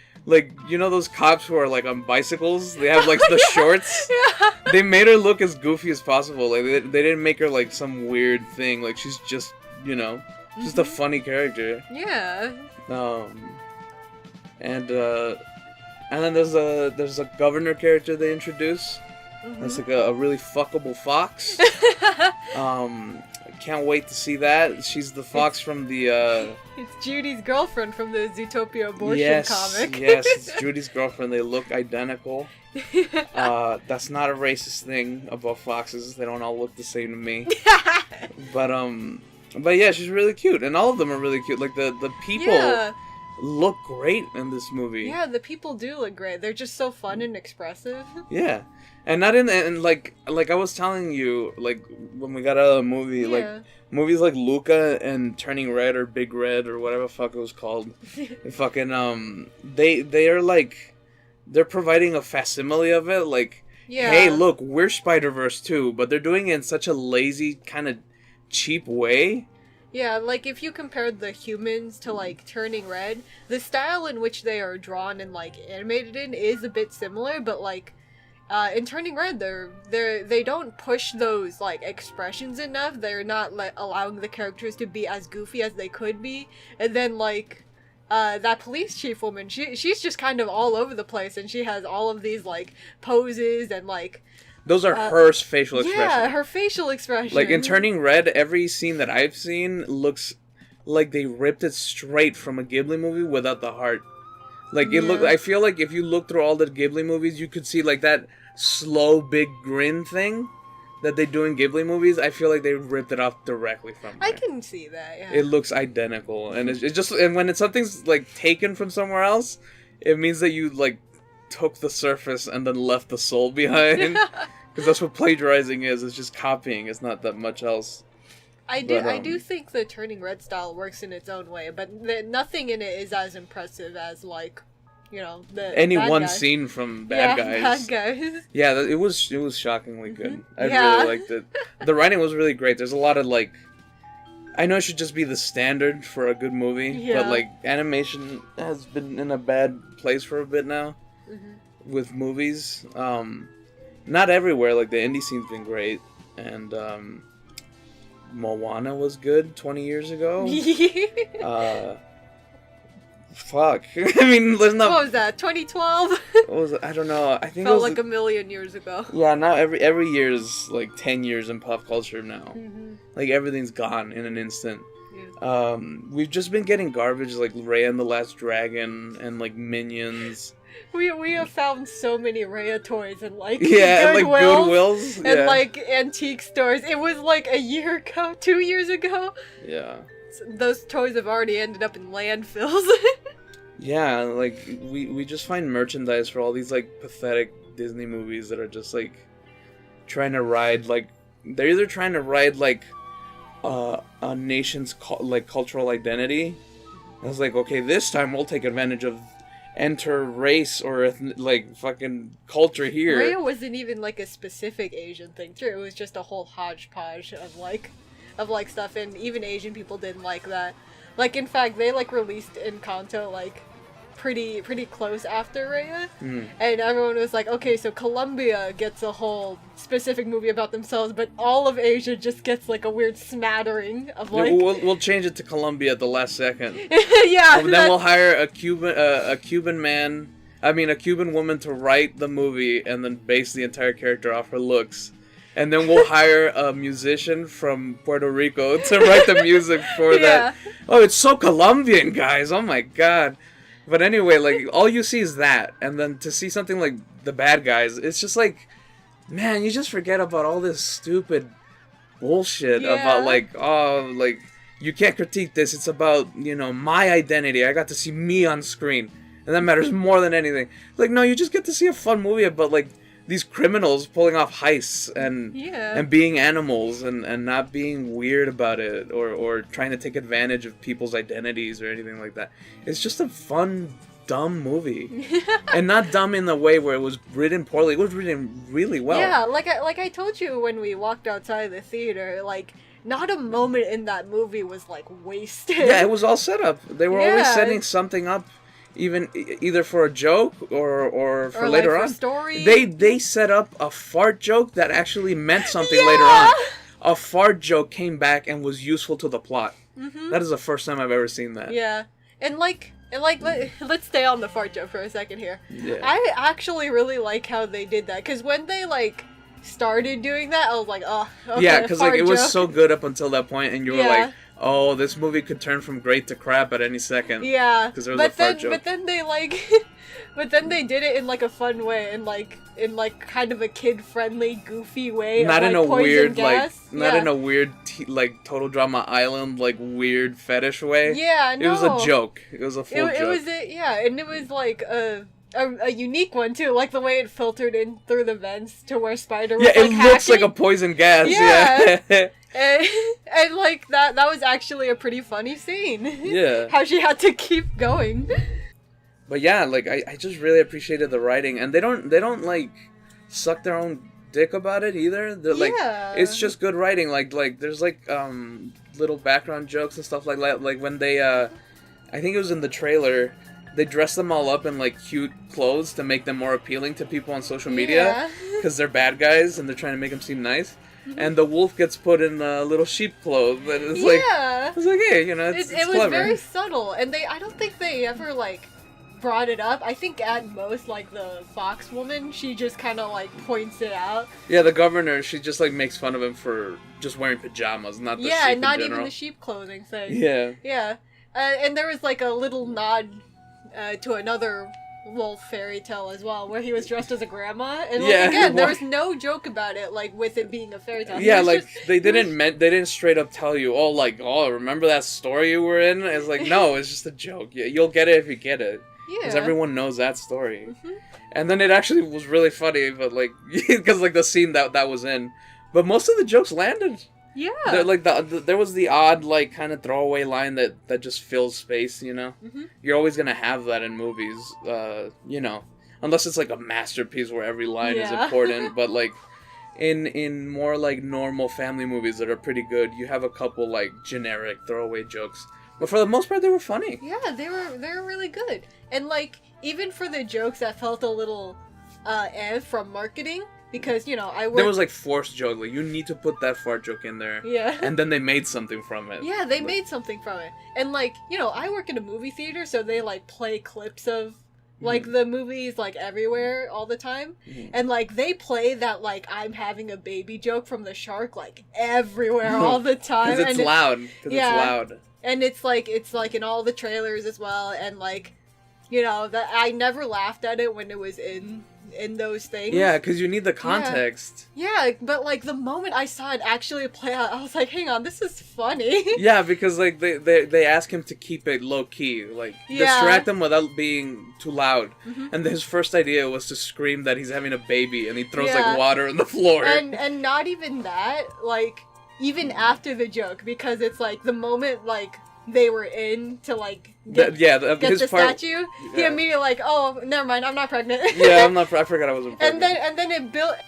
you know those cops who are like on bicycles? They have like the shorts. Yeah. They made her look as goofy as possible. Like they didn't make her like some weird thing. Like she's just, you know, just a funny character. Yeah. And then there's a governor character they introduce. That's like a really fuckable fox. I can't wait to see that. She's the fox from the It's Judy's girlfriend from the Zootopia abortion comic. Yes, it's Judy's girlfriend. They look identical. That's not a racist thing about foxes. They don't all look the same to me. But yeah, she's really cute, and all of them are really cute. Like the people look great in this movie. Yeah, the people do look great. They're just so fun and expressive. Yeah. And not and like I was telling you, like when we got out of the movie, like movies like Luca and Turning Red or Big Red or whatever the fuck it was called, fucking they are like they're providing a facsimile of it. Like, hey, look, we're Spider-Verse too, but they're doing it in such a lazy kind of cheap way. Yeah, like if you compared the humans to like Turning Red, the style in which they are drawn and like animated in is a bit similar, but like in Turning Red, they don't push those like expressions enough. They're not like allowing the characters to be as goofy as they could be. And then like that police chief woman, she's just kind of all over the place, and she has all of these like poses and like. Those are her facial expressions. Yeah, her facial expressions. Like in Turning Red, every scene that I've seen looks like they ripped it straight from a Ghibli movie without the heart. Like it look. I feel like if you look through all the Ghibli movies, you could see like that slow big grin thing that they do in Ghibli movies. I feel like they ripped it off directly from there. I can see that. Yeah. It looks identical, and it's just, and when something's like taken from somewhere else, it means that you like took the surface and then left the soul behind. Because that's what plagiarizing is. It's just copying. It's not that much else. I do think the Turning Red style works in its own way, but nothing in it is as impressive as like, you know, any one scene from Bad Guys. Bad Guys. Yeah, it was shockingly good. I really liked it. The writing was really great. There's a lot of like, I know it should just be the standard for a good movie, but like animation has been in a bad place for a bit now with movies. Not everywhere. Like the indie scene's been great, and Moana was good 20 years ago. Fuck. I mean, there's not. What was that? 2012. What was it? I don't know. I think felt it was like a million years ago. Yeah, now every year is like 10 years in pop culture now. Like everything's gone in an instant. Yeah. We've just been getting garbage like Raya and the Last Dragon and like Minions. We have found so many Raya toys and like Goodwills and like antique stores. It was like a year ago, 2 years ago. Yeah. Those toys have already ended up in landfills. Yeah, like we just find merchandise for all these like pathetic Disney movies that are just like trying to ride like they're either trying to ride like a nation's like cultural identity. I was like, okay, this time we'll take advantage of enter race or like fucking culture here. Raya wasn't even like a specific Asian thing too. It was just a whole hodgepodge of like stuff, and even Asian people didn't like that. Like in fact, they like released Encanto like pretty close after Raya, and everyone was like, okay, so Colombia gets a whole specific movie about themselves, but all of Asia just gets like a weird smattering of like. We'll change it to Colombia at the last second. Yeah. Then we'll hire a Cuban woman to write the movie and then base the entire character off her looks. And then we'll hire a musician from Puerto Rico to write the music for that. Oh, it's so Colombian, guys. Oh my god. But anyway, like, all you see is that. And then to see something like The Bad Guys, it's just like, man, you just forget about all this stupid bullshit about, like, oh, like, you can't critique this. It's about, you know, my identity. I got to see me on screen. And that matters more than anything. Like, no, you just get to see a fun movie about, like, these criminals pulling off heists and being animals and not being weird about it or trying to take advantage of people's identities or anything like that. It's just a fun, dumb movie. And not dumb in the way where it was written poorly. It was written really well. Yeah, like I told you when we walked outside the theater, like, not a moment in that movie was, like, wasted. Yeah, it was all set up. They were always setting something up. Either for a joke or for later on. Story. They set up a fart joke that actually meant something later on. A fart joke came back and was useful to the plot. That is the first time I've ever seen that. Yeah, and let's stay on the fart joke for a second here. Yeah. I actually really like how they did that, because when they like started doing that, I was like, oh, okay, yeah, because like it was so good up until that point, and you were like, oh, this movie could turn from great to crap at any second. Yeah. Because there was a fart joke. But then they like, but then they did it in like a fun way, in like kind of a kid-friendly, goofy way. Not of, in like, a weird gas. not in a weird like Total Drama Island like weird fetish way. Yeah, no. It was a joke. It was a full joke. It was and it was like a unique one too, like the way it filtered in through the vents to where Spider was it looks like a poison gas. Yeah. And like that was actually a pretty funny scene. Yeah. How she had to keep going. But yeah, like I just really appreciated the writing, and they don't like suck their own dick about it either. They're like it's just good writing. Like there's like little background jokes and stuff like when they I think it was in the trailer they dress them all up in like cute clothes to make them more appealing to people on social media because they're bad guys and they're trying to make them seem nice. And the wolf gets put in a little sheep clothes, and it's like, hey, you know, it's it was clever. very subtle, and I don't think they ever like brought it up. I think at most, like the fox woman, she just kind of like points it out. Yeah, the governor, she just like makes fun of him for just wearing pajamas, not the sheep in not general. even the sheep clothing thing. Yeah. And there was like a little nod to another wolf fairy tale as well, where he was dressed as a grandma, and like, again, there was no joke about it, like with it being a fairy tale. Yeah, like they didn't straight up tell you, remember that story you were in? It's like, no, it's just a joke. Yeah, you'll get it if you get it. Because everyone knows that story. And then it actually was really funny, but like, because like the scene that was in, but most of the jokes landed. Yeah. Like there was the odd like kind of throwaway line that just fills space, you know? You're always gonna have that in movies, you know, unless it's like a masterpiece where every line is important. But like in more like normal family movies that are pretty good, you have a couple like generic throwaway jokes. But for the most part, they were funny. Yeah, they were really good. And like even for the jokes that felt a little from marketing. Because, you know, there was, like, forced joke. Like, you need to put that fart joke in there. Yeah. And then they made something from it. Yeah, they made something from it. And, like, you know, I work in a movie theater, so they, like, play clips of, like, the movies, like, everywhere all the time. And, like, they play that, like, I'm having a baby joke from the shark, like, everywhere all the time. Because it's loud. It's loud. And it's, like, in all the trailers as well. And, like, you know, I never laughed at it when it was in those things. Yeah, because you need the context. Yeah, but like the moment I saw it actually play out, I was like, hang on, this is funny. Yeah, because like they ask him to keep it low key, like distract him without being too loud. And his first idea was to scream that he's having a baby, and he throws like water on the floor. And not even that, like even after the joke, because it's like the moment like they were in to like get the statue, he immediately like, oh, never mind, I'm not pregnant. Yeah, I forgot I wasn't pregnant.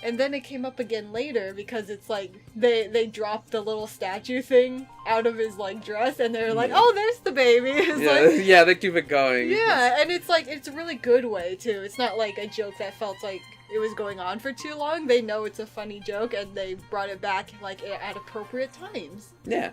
And then it came up again later because it's like they dropped the little statue thing out of his like dress, and they're like, oh, there's the baby. It's they keep it going. Yeah, and it's like it's a really good way too. It's not like a joke that felt like it was going on for too long. They know it's a funny joke, and they brought it back like at appropriate times. Yeah.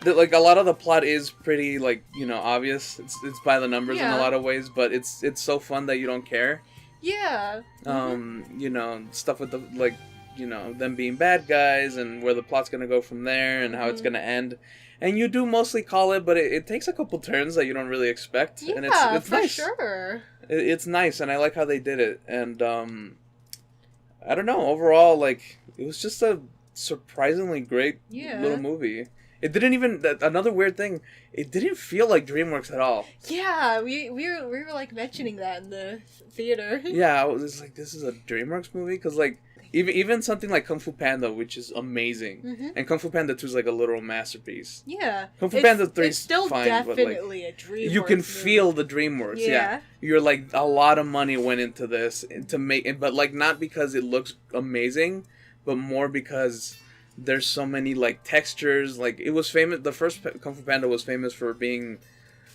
Like a lot of the plot is pretty like, you know, obvious. It's by the numbers in a lot of ways, but it's so fun that you don't care. Yeah. You know, stuff with the like, you know, them being bad guys and where the plot's gonna go from there and how it's gonna end. And you do mostly call it, but it takes a couple turns that you don't really expect. Yeah, and it's for nice. Sure. It's nice, and I like how they did it. And I don't know. Overall, like it was just a surprisingly great little movie. It didn't even, another weird thing, it didn't feel like DreamWorks at all. Yeah, we were like mentioning that in the theater. Yeah, I was like, this is a DreamWorks movie? Because like, even something like Kung Fu Panda, which is amazing, and Kung Fu Panda 2 is like a literal masterpiece. Yeah. Kung Fu Panda 3 is still fine, definitely but like, a DreamWorks you can movie. feel the DreamWorks, yeah. You're like, a lot of money went into this to make it, but like not because it looks amazing, but more because there's so many like textures. Like it was famous, the first Kung Fu Panda was famous for being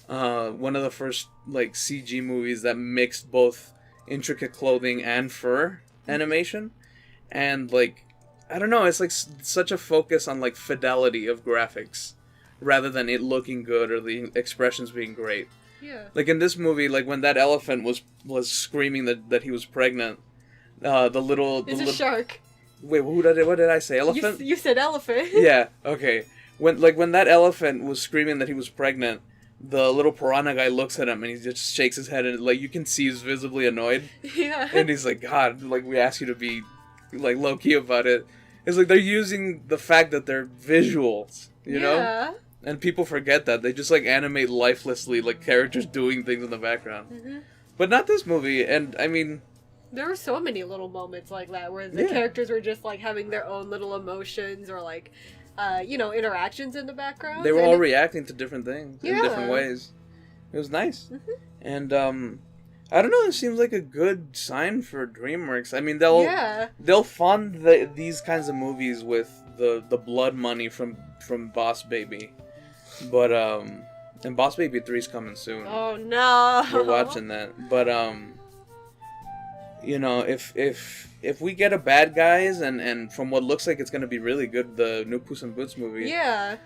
one of the first like CG movies that mixed both intricate clothing and fur animation. And like I don't know, it's like such a focus on like fidelity of graphics rather than it looking good or the expressions being great. Yeah. Like in this movie, like when that elephant was screaming that he was pregnant, it's a shark. Wait, what did I say? Elephant? You said elephant. Yeah, okay. When that elephant was screaming that he was pregnant, the little piranha guy looks at him and he just shakes his head and like you can see he's visibly annoyed. Yeah. And he's like, God, like we asked you to be like low key about it. It's like they're using the fact that they're visuals, you know? And people forget that. They just like animate lifelessly, like characters doing things in the background. But not this movie, and I mean, there were so many little moments like that where the characters were just like having their own little emotions or like, you know, interactions in the background. They were all reacting to different things in different ways. It was nice. And I don't know, it seems like a good sign for DreamWorks. I mean, they'll fund these kinds of movies with the blood money from Boss Baby. But And Boss Baby 3's coming soon. Oh no. We're watching that. But you know, if we get a Bad Guys and from what looks like it's gonna be really good, the new Puss in Boots movie. Yeah.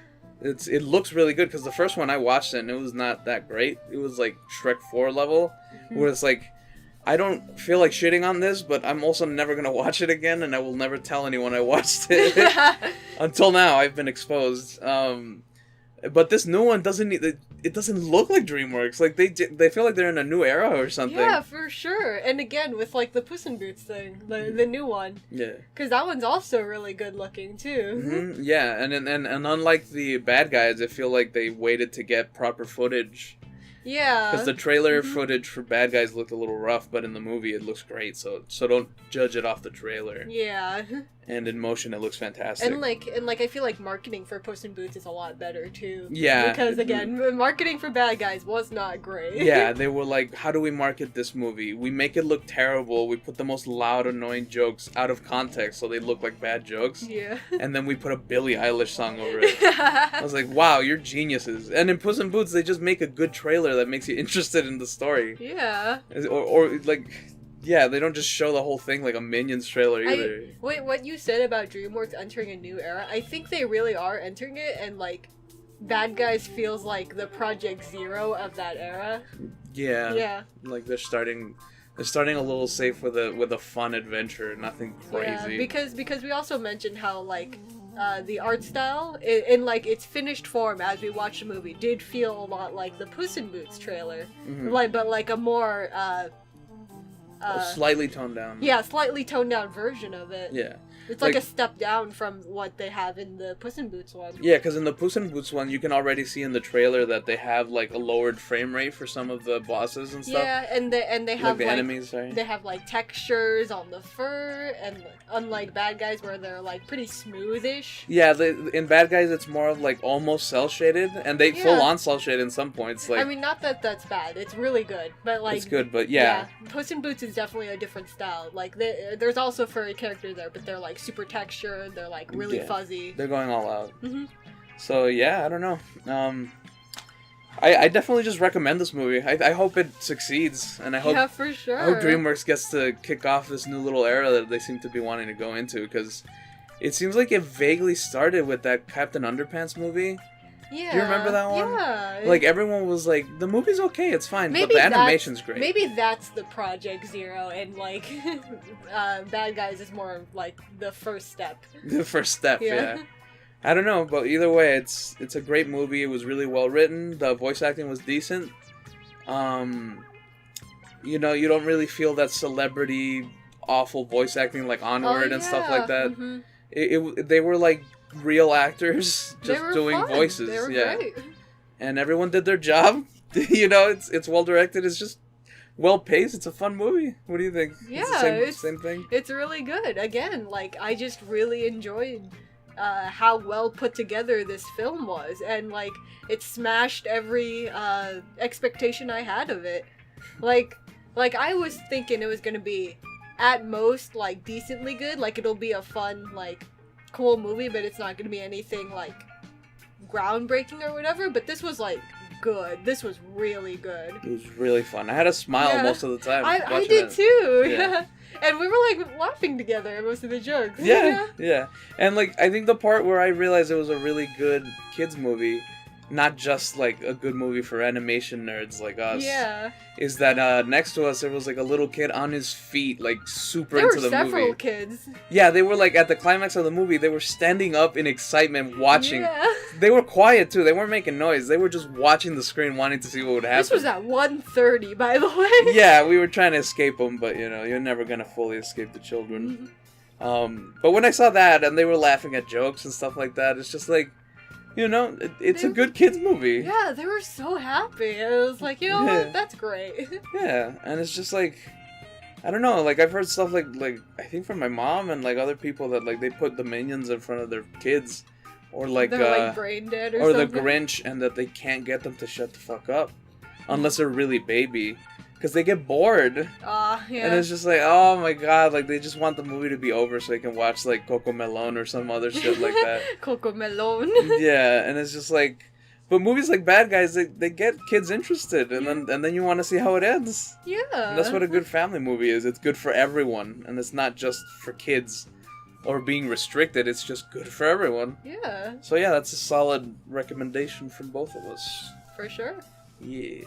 It looks really good because the first one I watched it and it was not that great. It was like Shrek 4 level, where it's like, I don't feel like shitting on this, but I'm also never gonna watch it again, and I will never tell anyone I watched it. Until now, I've been exposed. But this new one doesn't look like DreamWorks. Like they feel like they're in a new era or something. Yeah, for sure. And again, with like the Puss in Boots thing, the new one. Yeah. Because that one's also really good looking too. Mm-hmm. Yeah, and unlike the Bad Guys, I feel like they waited to get proper footage. Yeah. Because the trailer footage for Bad Guys looked a little rough, but in the movie it looks great. So don't judge it off the trailer. Yeah. And in motion, it looks fantastic. And I feel like marketing for Puss in Boots is a lot better too. Yeah. Because again, marketing for Bad Guys was not great. Yeah, they were like, how do we market this movie? We make it look terrible. We put the most loud, annoying jokes out of context so they look like bad jokes. Yeah. And then we put a Billie Eilish song over it. I was like, wow, you're geniuses. And in Puss in Boots, they just make a good trailer that makes you interested in the story. Yeah. Or like... Yeah, they don't just show the whole thing like a Minions trailer either. Wait, what you said about DreamWorks entering a new era, I think they really are entering it, and like, Bad Guys feels like the Project Zero of that era. Yeah. Yeah. Like they're starting a little safe with a fun adventure, nothing crazy. Yeah, because we also mentioned how like the art style in like its finished form as we watched the movie did feel a lot like the Puss in Boots trailer, but like a more slightly toned down. Yeah, slightly toned down version of it. Yeah. It's like a step down from what they have in the Puss in Boots one. Yeah, because in the Puss in Boots one, you can already see in the trailer that they have like a lowered frame rate for some of the bosses and stuff. Yeah, and they have the enemies. Sorry. They have like textures on the fur, and unlike Bad Guys where they're like pretty smoothish. Yeah, in Bad Guys it's more of like almost cell shaded, and they full on cell shaded in some points. Like, I mean, not that that's bad. It's really good, but like it's good, but yeah. Puss in Boots is definitely a different style. Like there's also furry characters there, but they're like super textured. They're like really fuzzy. They're going all out. So yeah, I don't know. I definitely just recommend this movie. I hope it succeeds, and I hope for sure. I hope DreamWorks gets to kick off this new little era that they seem to be wanting to go into, because it seems like it vaguely started with that Captain Underpants movie. Yeah. Do you remember that one? Yeah. Like, everyone was like, the movie's okay, it's fine, but the animation's great. Maybe that's the Project Zero, and, like, Bad Guys is more, like, the first step. The first step, yeah. I don't know, but either way, it's a great movie. It was really well written. The voice acting was decent. You know, you don't really feel that celebrity, awful voice acting like Onward and stuff like that. They were, like, real actors just doing voices. They were great. And everyone did their job. You know, it's well directed. It's just well paced. It's a fun movie. What do you think? Yeah, it's the same thing. It's really good. Again, like, I just really enjoyed how well put together this film was, and like it smashed every expectation I had of it. Like I was thinking it was gonna be at most like decently good. Like, it'll be a fun, like, cool movie, but it's not gonna be anything like groundbreaking or whatever. But this was like good. This was really good. It was really fun. I had a smile most of the time. I did too. Yeah. And we were like laughing together at most of the jokes. Yeah. And like, I think the part where I realized it was a really good kids movie, not just like a good movie for animation nerds like us, is that next to us there was like a little kid on his feet, like super into the movie. There were several kids. Yeah, they were like at the climax of the movie, they were standing up in excitement watching. They were quiet too, they weren't making noise, they were just watching the screen wanting to see what would happen. This was at 1:30, by the way. Yeah, we were trying to escape them, but you know, you're never gonna fully escape the children. But when I saw that and they were laughing at jokes and stuff like that, it's just like, you know, it's a good kids movie. Yeah, they were so happy. It was like, you know what, that's great. Yeah, and it's just like, I don't know, like I've heard stuff like I think from my mom and like other people that like they put the Minions in front of their kids, or like they're like brain dead or something. The Grinch, and that they can't get them to shut the fuck up unless they're really baby. Because they get bored. And it's just like, oh my god, like they just want the movie to be over so they can watch like Coco Melon or some other shit like that. Coco Melon. Yeah, and it's just like, But movies like Bad Guys, they get kids interested, and then you want to see how it ends. Yeah. And that's what a good family movie is. It's good for everyone, and it's not just for kids or being restricted. It's just good for everyone. Yeah. So yeah, that's a solid recommendation from both of us. For sure. Yeah.